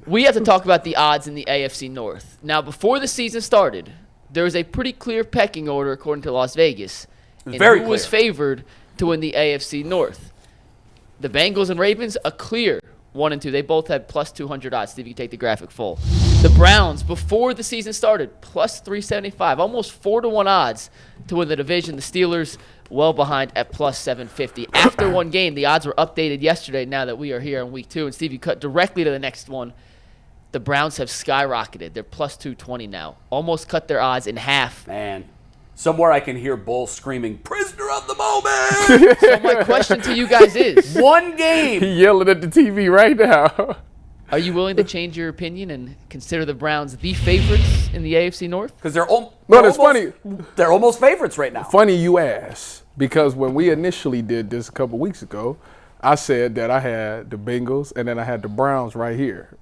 we have to talk about the odds in the AFC North. Now, before the season started, there was a pretty clear pecking order according to Las Vegas. And very who was clear. favored to win the AFC North? The Bengals and Ravens, a clear 1 and 2. They both had plus 200 odds. Steve, you can take the graphic full. The Browns, before the season started, plus 375, almost 4-1 odds to win the division. The Steelers, well behind at plus 750. After one game, the odds were updated yesterday now that we are here in week 2. And Steve, you cut directly to the next one. The Browns have skyrocketed. They're plus 220 now. Almost cut their odds in half. Man, somewhere I can hear Bull screaming, "Prisoner of the moment!" So my question to you guys is, One game. He yelling at the TV right now. are you willing to change your opinion and consider the Browns the favorites in the AFC North? Because they're funny. They're almost favorites right now. Funny you ask, because when we initially did this a couple weeks ago, I said that I had the Bengals and then I had the Browns right here,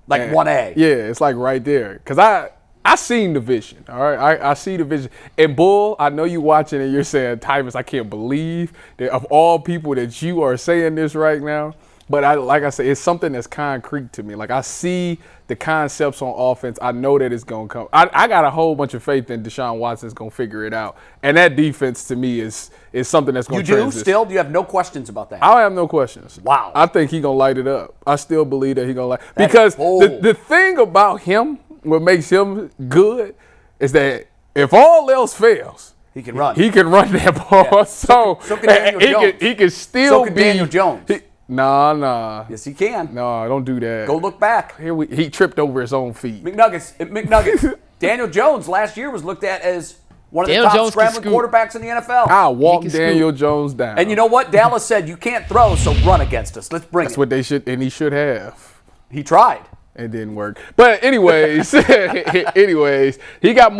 Like And 1A. Yeah, it's like right there. Because I seen the vision, all right? I see the vision. And, Bull, I know you watching and you're saying, Tyvis, I can't believe that of all people that you are saying this right now. But like I said, it's something that's concrete to me. Like, I see the concepts on offense. I know that it's going to come. I got a whole bunch of faith in Deshaun Watson's going to figure it out. And that defense, to me, is something that's going to You do transition. still? Do you have no questions about that? I have no questions. Wow. I think he's going to light it up. I still believe that he's going to light it. That's Because bold. the thing about him, what makes him good, is that if all else fails, He can run. He can run that ball. Yeah. So can Daniel Jones. he can still So can be Daniel Jones. Nah. Yes, he can. No, don't do that. Go look back. He tripped over his own feet. McNuggets. Daniel Jones last year was looked at as one of the Daniel top Jones can scrambling scoot. quarterbacks in the NFL. I'll walk can Daniel Jones down. And you know what? Dallas said, you can't throw, so run against us. Let's bring That's it. what they should, and he should have. He tried. It didn't work. But anyways, he got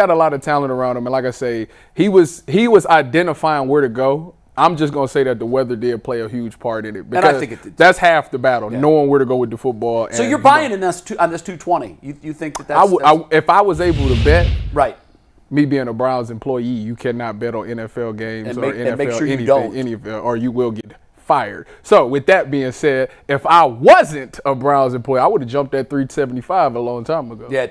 a lot of talent around him. And like I say, he was identifying where to go. I'm just going to say that the weather did play a huge part in it. Because And I think it did. that's half the battle, knowing where to go with the football. So and, you're buying on this 220. You think that's if I was able to bet, right. me being a Browns employee, you cannot bet on NFL games And or make- NFL and make sure you anything, don't. or you will get fired. So with that being said, if I wasn't a Browns employee, I would have jumped at 375 a long time ago. Yeah,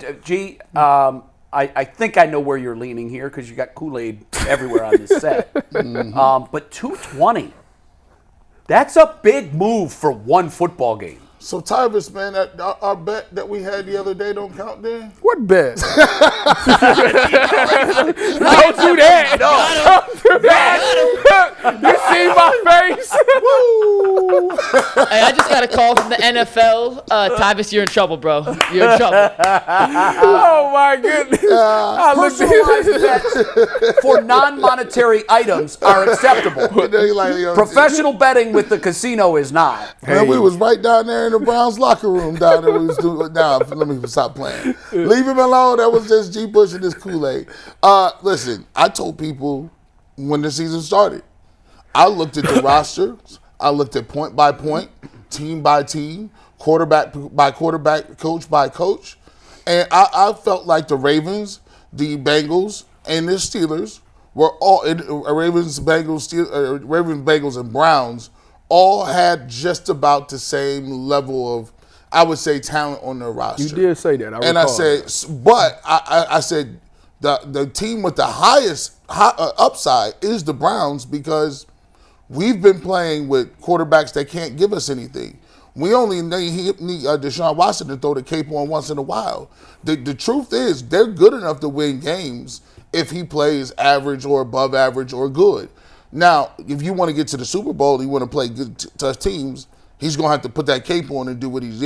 I think I know where you're leaning here because you got Kool-Aid everywhere on this set. But 220, that's a big move for one football game. So, Tyvis, man, our bet that we had the other day don't count then? What bet? Don't do that. Don't do that. You see my face? Hey, I just got a call from the NFL. Tyvis, you're in trouble, bro. You're in trouble. Oh, my goodness. I looked Personalized bets for non-monetary items are acceptable. Professional betting with the casino is not. Man, we was right down there in the Browns locker room down there. We was doing, let me stop playing. Leave him alone. That was just G pushing this Kool-Aid. Listen, I told people when the season started, I looked at the rosters. I looked at point by point, team by team, quarterback by quarterback, coach by coach. And I felt like the Ravens, the Bengals, and the Steelers were all Ravens, Bengals, and Browns all had just about the same level of, I would say, talent on their roster. You did say that. I said, but I said the team with the highest upside is the Browns because we've been playing with quarterbacks that can't give us anything. We only need Deshaun Watson to throw the cape on once in a while. The truth is they're good enough to win games if he plays average or above average or good. Now, if you want to get to the Super Bowl and you want to play good tough teams, he's going to have to put that cape on and do what he's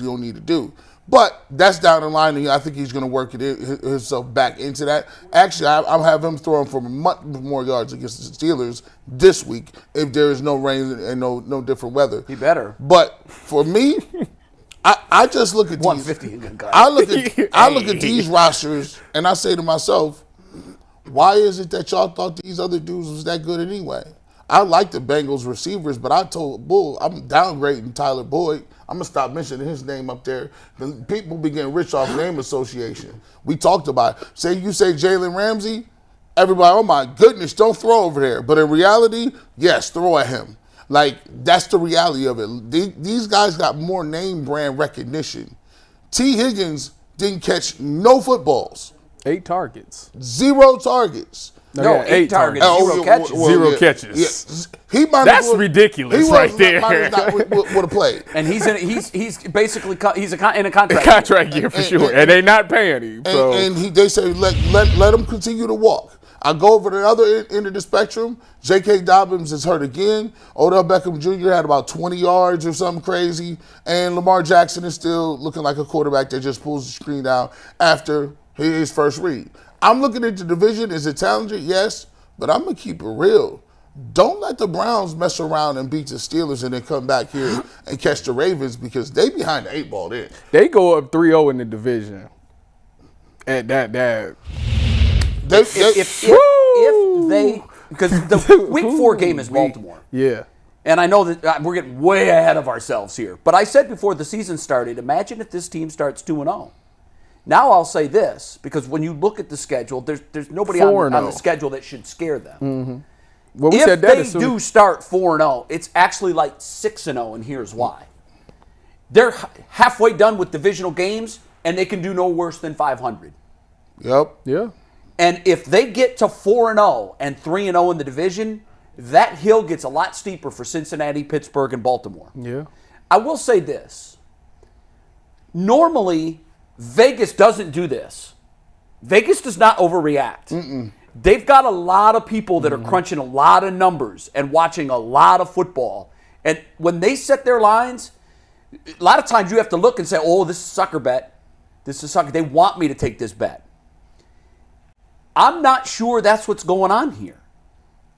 going to need to do. But that's down the line, and I think he's going to work himself back into that. Actually, I'll have him throwing for much more yards against the Steelers this week if there is no rain and no different weather. He better. But for me, I just look at 150. I look at these rosters, and I say to myself, why is it that y'all thought these other dudes was that good anyway? I like the Bengals receivers, but I told Bull I'm downgrading Tyler Boyd. I'm going to stop mentioning his name up there. People be getting rich off name association. We talked about it. You say Jalen Ramsey, everybody, oh my goodness, don't throw over there. But in reality, yes, throw at him. Like, that's the reality of it. These guys got more name brand recognition. T. Higgins didn't catch no footballs. 8 targets. 0 targets. No, 8 targets, 0 catches. Well, 0 catches. Yeah. He might That's ridiculous right there. Would have played. And he's basically in a contract. Contract year for sure. And they not paying him. So. And they say, let him continue to walk. I go over to the other end of the spectrum. J.K. Dobbins is hurt again. Odell Beckham Jr. had about 20 yards or something crazy. And Lamar Jackson is still looking like a quarterback that just pulls the screen down after his first read. I'm looking at the division. Is it talented? Yes. But I'm going to keep it real. Don't let the Browns mess around and beat the Steelers and then come back here and catch the Ravens because they behind the 8 ball there. They go up 3-0 in the division. And that. If they, because the week 4 game is Baltimore. Yeah. And I know that we're getting way ahead of ourselves here. But I said before the season started, imagine if this team starts 2-0. Now I'll say this, because when you look at the schedule, there's nobody on the schedule that should scare them. Mm-hmm. Well, we if said that they do start 4-0, it's actually like 6-0, and here's why. They're halfway done with divisional games, and they can do no worse than 500. Yep. Yeah. And if they get to 4-0 and 3-0 in the division, that hill gets a lot steeper for Cincinnati, Pittsburgh, and Baltimore. Yeah. I will say this. Normally, Vegas doesn't do this. Vegas does not overreact. They've got a lot of people that are crunching a lot of numbers and watching a lot of football. And when they set their lines, a lot of times you have to look and say, oh, this is a sucker bet. This is a sucker. They want me to take this bet. I'm not sure that's what's going on here.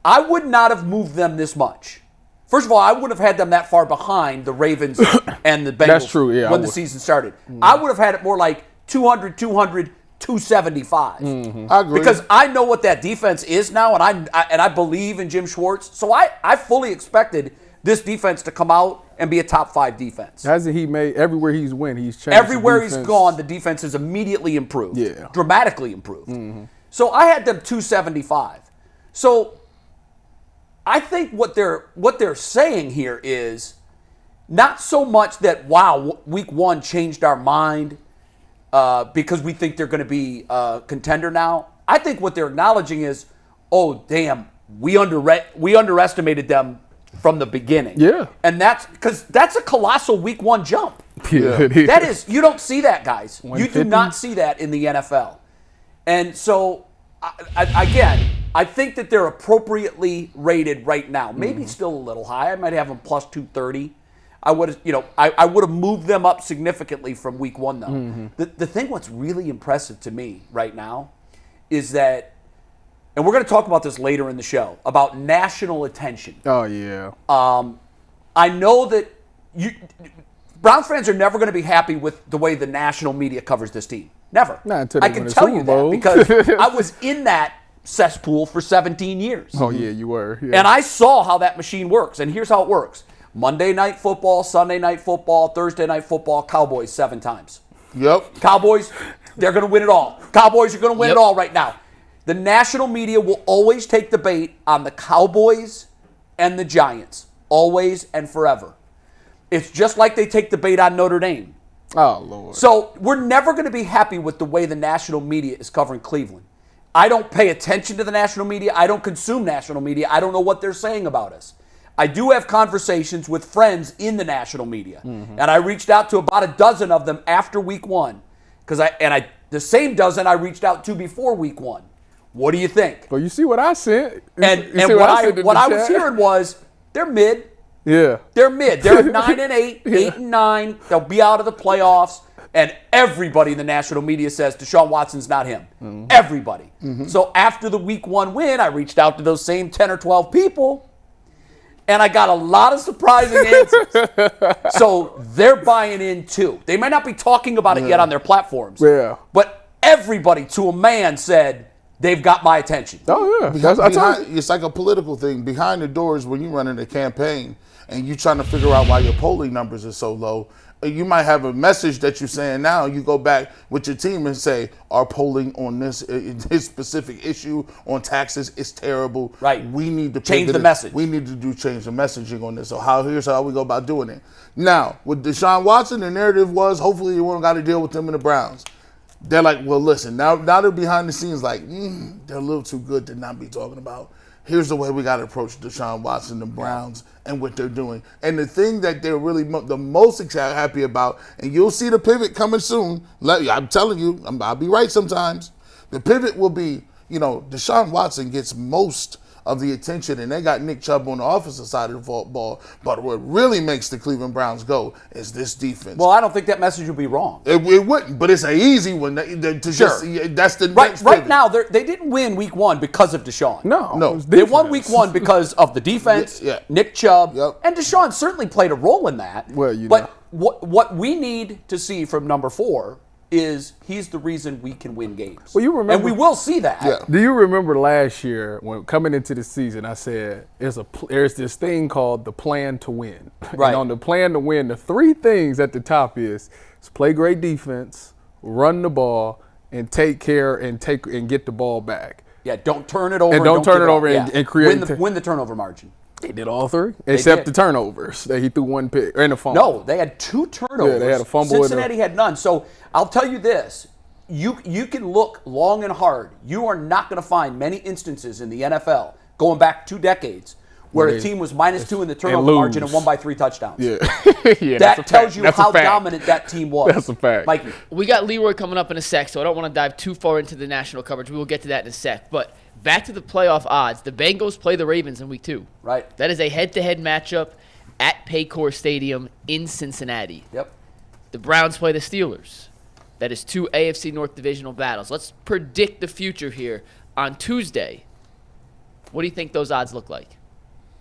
I would not have moved them this much. First of all, I wouldn't have had them that far behind the Ravens and the Bengals. That's true, yeah, when the season started. I would have had it more like 200, 275. I agree. Because I know what that defense is now, and I believe in Jim Schwartz. So I fully expected this defense to come out and be a top 5 defense. Hasn't he made everywhere he's went, he's changed. Everywhere he's gone, the defense has immediately improved. Yeah. Dramatically improved. So I had them 275. So I think what they're saying here is not so much that, wow, week 1 changed our mind because we think they're going to be a contender now. I think what they're acknowledging is, oh, damn, we underestimated them from the beginning. Yeah. And that's because that's a colossal week 1 jump. Yeah. That is, you don't see that, guys. You do not see that in the NFL. And so, I think that they're appropriately rated right now. Maybe still a little high. I might have them plus 230. I would have moved them up significantly from week 1, though. The thing what's really impressive to me right now is that, and we're going to talk about this later in the show, about national attention. Oh, yeah. I know that Browns fans are never going to be happy with the way the national media covers this team. Never. Not until they I can win the tell Super you Bowl. that because I was in that cesspool for 17 years. Oh, yeah, you were. Yeah. And I saw how that machine works. And here's how it works. Monday night football, Sunday night football, Thursday night football, Cowboys 7 times. Yep. Cowboys, they're going to win it all. Cowboys are going to win it all right now. The national media will always take the bait on the Cowboys and the Giants. Always and forever. It's just like they take the bait on Notre Dame. Oh, Lord. So we're never going to be happy with the way the national media is covering Cleveland. I don't pay attention to the national media. I don't consume national media. I don't know what they're saying about us. I do have conversations with friends in the national media. And I reached out to about a dozen of them after week 1. The same dozen I reached out to before week 1. What do you think? Well, you see what I sent. And what I was hearing was they're mid. Yeah. They're mid. They're at 9-8, 8-9. They'll be out of the playoffs. And everybody in the national media says Deshaun Watson's not him. Everybody. So after the week 1 win, I reached out to those same 10 or 12 people. And I got a lot of surprising answers. So they're buying in too. They might not be talking about it yet on their platforms. Yeah. But everybody to a man said, they've got my attention. Oh, yeah. It's like a political thing. Behind the doors, when you're running a campaign and you're trying to figure out why your polling numbers are so low, you might have a message that you're saying now. You go back with your team and say, our polling on this specific issue on taxes is terrible. Right. We need to change the message. We need to change the messaging on this. So here's how we go about doing it. Now, with Deshaun Watson, the narrative was hopefully you won't got to deal with them in the Browns. They're like, well, listen, now they're behind the scenes like, they're a little too good to not be talking about. Here's the way we got to approach Deshaun Watson, the Browns, and what they're doing. And the thing that they're really the most happy about, and you'll see the pivot coming soon. I'm telling you, I'll be right sometimes. The pivot will be, Deshaun Watson gets most of the attention, and they got Nick Chubb on the offensive side of the ball. But what really makes the Cleveland Browns go is this defense. Well, I don't think that message would be wrong. It wouldn't, but it's an easy one. That's the next right pivot. now, they didn't win week 1 because of Deshaun. No. They won week 1 because of the defense, Nick Chubb, and Deshaun certainly played a role in that. Well, but what we need to see from number 4 is he's the reason we can win games. Well, you remember, and we will see that. Yeah. Do you remember last year when coming into the season, I said there's this thing called the plan to win. Right. And on the plan to win, the 3 things at the top is play great defense, run the ball, and take care and get the ball back. Yeah, don't turn it over. And don't turn it over and create win the turnover margin. They did all 3, except the turnovers. He threw 1 pick and a fumble. No, they had 2 turnovers. Yeah, they had a fumble. Cincinnati had none. So I'll tell you this: you can look long and hard. You are not going to find many instances in the NFL going back 2 decades where a team was -2 in the turnover margin and won by 3 touchdowns. Yeah, yeah. That tells you how dominant that team was. That's a fact. Mikey. We got Leroy coming up in a sec, so I don't want to dive too far into the national coverage. We will get to that in a sec. But back to the playoff odds. The Bengals play the Ravens in week 2. Right. That is a head-to-head matchup at Paycor Stadium in Cincinnati. Yep. The Browns play the Steelers. That is 2 AFC North divisional battles. Let's predict the future here on Tuesday. What do you think those odds look like?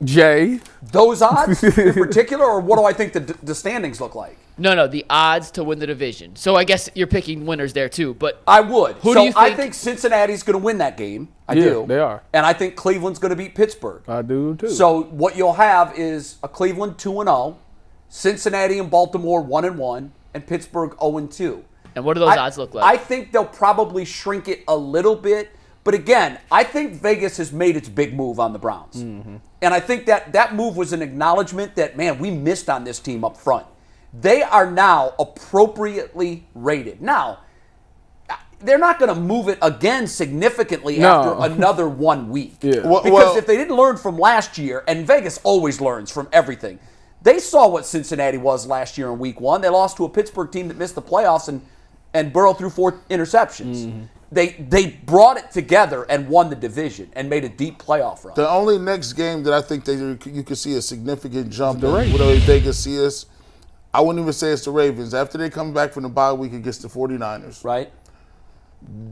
Jay. Those odds in particular, or what do I think the standings look like? No, the odds to win the division. So I guess you're picking winners there too, but I would. Who do you think? I think Cincinnati's going to win that game. I do. They are. And I think Cleveland's going to beat Pittsburgh. I do too. So what you'll have is a Cleveland 2-0, Cincinnati and Baltimore 1-1, and Pittsburgh 0-2. And what do those odds look like? I think they'll probably shrink it a little bit. But again, I think Vegas has made its big move on the Browns. Mm-hmm. And I think that move was an acknowledgement that, man, we missed on this team up front. They are now appropriately rated. Now, they're not going to move it again significantly after another 1 week. Yeah. Because if they didn't learn from last year, and Vegas always learns from everything, they saw what Cincinnati was last year in week 1. They lost to a Pittsburgh team that missed the playoffs and Burrow threw 4 interceptions. Mm-hmm. They brought it together and won the division and made a deep playoff run. The only next game that I think you could see a significant jump in, whatever Vegas see us, I wouldn't even say it's the Ravens. After they come back from the bye week against the 49ers. Right.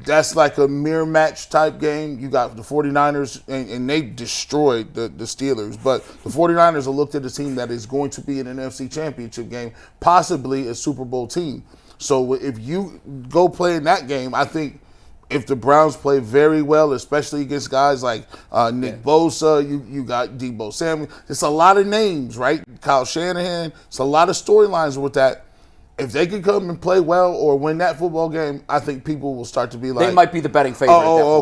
That's like a mirror match type game. You got the 49ers, and they destroyed the Steelers. But the 49ers are looked at a team that is going to be in an NFC Championship game, possibly a Super Bowl team. So if you go play in that game, I think if the Browns play very well, especially against guys like Nick Bosa, you got Deebo Samuel. It's a lot of names, right? Kyle Shanahan. It's a lot of storylines with that. If they can come and play well or win that football game, I think people will start to be like, they might be the betting favorite. I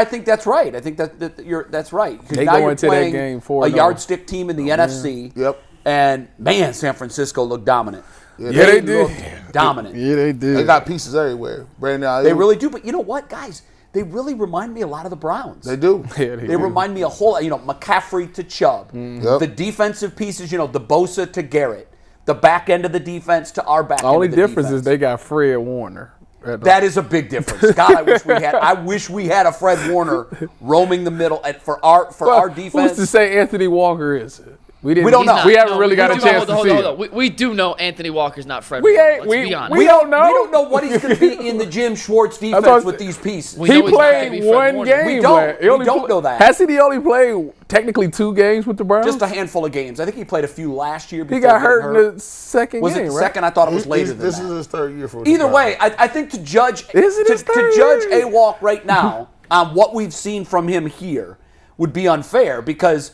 think that's right. I think that's right. They now go you're into playing that game a yardstick team in the NFC. Yep. And man, San Francisco looked dominant. Yeah, they looked did. dominant. Yeah, they did. They got pieces everywhere. Brandon Ayuk. They really do. But you know what, guys? They really remind me a lot of the Browns. They do. Yeah, they remind me a whole lot. McCaffrey to Chubb. Yep. The defensive pieces, the Bosa to Garrett. The back end of the defense to our back end of the only defense. difference is they got Fred Warner. That is a big difference. God, I wish we had a Fred Warner roaming the middle for our defense. Who's to say Anthony Walker is it? We don't know. We haven't really got a chance to see it. We do know Anthony Walker's not Fred Warner. Let's be honest. We don't know. We don't know what he's going to be in the Jim Schwartz defense with these pieces. He played one game. We don't know that. Has he only played technically 2 games with the Browns? Just a handful of games. I think he played a few last year. He got hurt in the second game, Was it the second? I thought it was later than that. This is his 3rd year for the Either Browns. way, I think to judge A-Walk right now on what we've seen from him here would be unfair because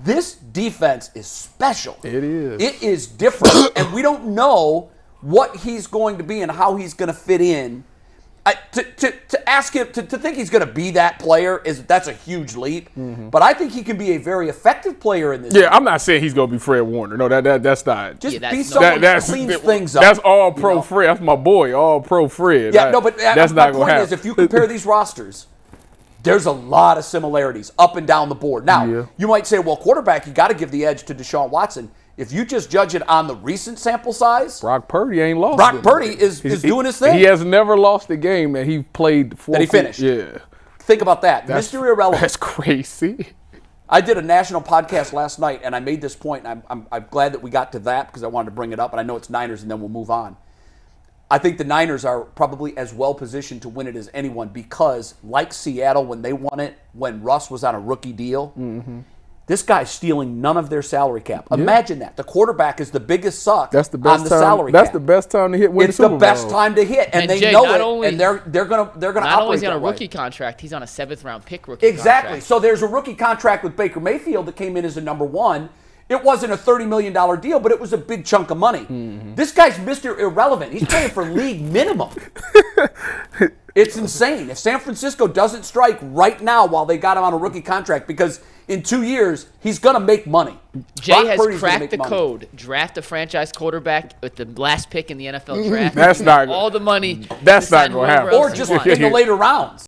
This defense is special. It is. It is different, and we don't know what he's going to be and how he's going to fit in. To ask him to think he's going to be that player that's a huge leap. But I think he can be a very effective player in this. Yeah, I'm not saying he's going to be Fred Warner. No, that's not. Just Yeah, be that's someone who cleans things up. That's all pro Fred. That's my boy, all pro Fred. Yeah, no, but that's my not going point to happen. is, if you compare these rosters, there's a lot of similarities up and down the board. Now, you might say, well, quarterback, you got to give the edge to Deshaun Watson. If you just judge it on the recent sample size, Brock Purdy ain't lost. Brock Purdy is doing his thing. He has never lost a game that he played for. That he finished. Yeah. Think about that. Mr. Irrelevant. That's crazy. I did a national podcast last night, and I made this point, and I'm glad that we got to that because I wanted to bring it up, and I know it's Niners, and then we'll move on. I think the Niners are probably as well positioned to win it as anyone because, like Seattle when they won it, when Russ was on a rookie deal, this guy's stealing none of their salary cap. Imagine that. The quarterback is the biggest suck That's the best on the time. salary That's cap. the best time to hit. Win It's the Super the best Bowl. time to hit, and they Jay, know not it, only- and they're gonna Not only operate is he on a that way. rookie contract, he's on a 7th-round pick rookie Exactly. contract. So there's a rookie contract with Baker Mayfield that came in as a number one. It wasn't a $30 million deal, but it was a big chunk of money. This guy's Mr. Irrelevant. He's playing for league minimum. It's insane. If San Francisco doesn't strike right now while they got him on a rookie contract, because in 2 years, he's going to make money. Jay Brock has Purdy's gonna cracked make the money. code. Draft a franchise quarterback with the last pick in the NFL draft. That's not all the money. That's to not sign gonna whoever happen. else Or he just wants. in the later rounds.